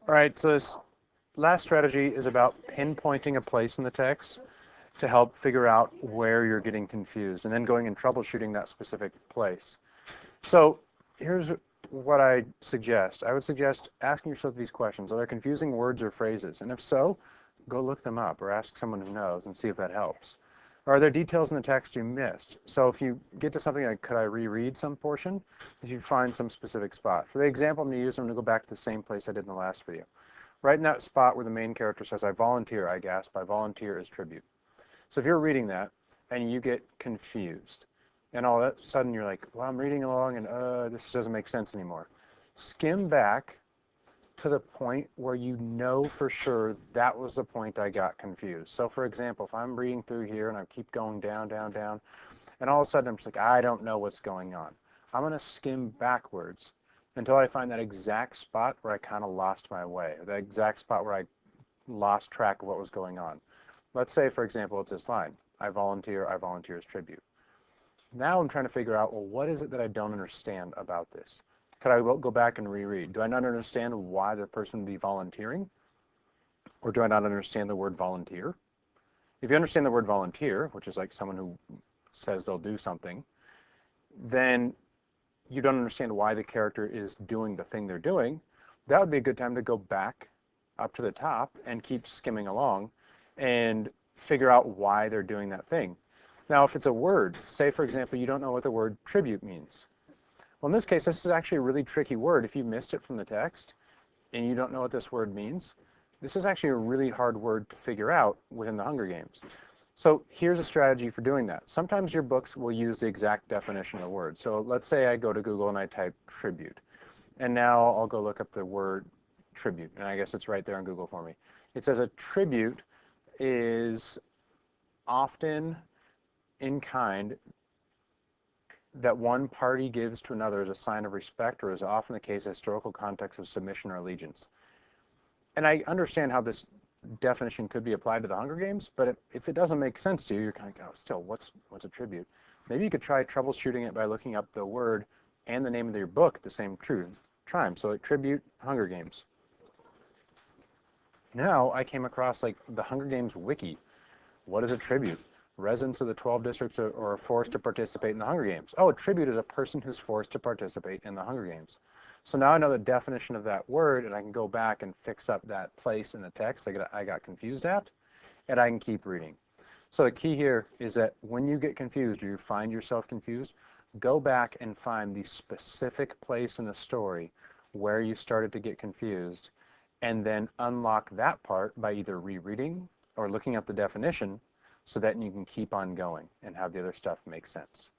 All right, so this last strategy is about pinpointing a place in the text to help figure out where you're getting confused, and then going and troubleshooting that specific place. So here's what I suggest. I would suggest asking yourself these questions. Are there confusing words or phrases? And if so, go look them up or ask someone who knows and see if that helps. Are there details in the text you missed? So if you get to something like, could I reread some portion? If you find some specific spot. For the example I'm going to use, I'm going to go back to the same place I did in the last video. Right in that spot where the main character says, I volunteer, I gasp, I volunteer as tribute. So if you're reading that and you get confused, and all of a sudden you're like, well, I'm reading along and this doesn't make sense anymore. Skim back to the point where you know for sure that was the point I got confused. So for example, if I'm reading through here and I keep going down, down, down, and all of a sudden I'm just like, I don't know what's going on. I'm going to skim backwards until I find that exact spot where I kind of lost my way, or that exact spot where I lost track of what was going on. Let's say, for example, it's this line, I volunteer as tribute. Now I'm trying to figure out, well, what is it that I don't understand about this? Could I go back and reread? Do I not understand why the person would be volunteering? Or do I not understand the word volunteer? If you understand the word volunteer, which is like someone who says they'll do something, then you don't understand why the character is doing the thing they're doing. That would be a good time to go back up to the top and keep skimming along and figure out why they're doing that thing. Now, if it's a word, say, for example, you don't know what the word tribute means. Well, in this case, this is actually a really tricky word. If you missed it from the text and you don't know what this word means, this is actually a really hard word to figure out within the Hunger Games. So here's a strategy for doing that. Sometimes your books will use the exact definition of the word. So let's say I go to Google and I type tribute. And now I'll go look up the word tribute. And I guess it's right there on Google for me. It says a tribute is often in kind that one party gives to another as a sign of respect, or is often the case, a historical context of submission or allegiance. And I understand how this definition could be applied to the Hunger Games, but if it doesn't make sense to you, you're kind of like, oh, still, what's a tribute? Maybe you could try troubleshooting it by looking up the word and the name of your book at the same time. So like tribute, Hunger Games. Now I came across like the Hunger Games wiki. What is a tribute? Residents of the 12 districts are forced to participate in the Hunger Games. Oh, a tribute is a person who's forced to participate in the Hunger Games. So now I know the definition of that word, and I can go back and fix up that place in the text I got confused at, and I can keep reading. So the key here is that when you get confused or you find yourself confused, go back and find the specific place in the story where you started to get confused, and then unlock that part by either rereading or looking up the definition, so that you can keep on going and have the other stuff make sense.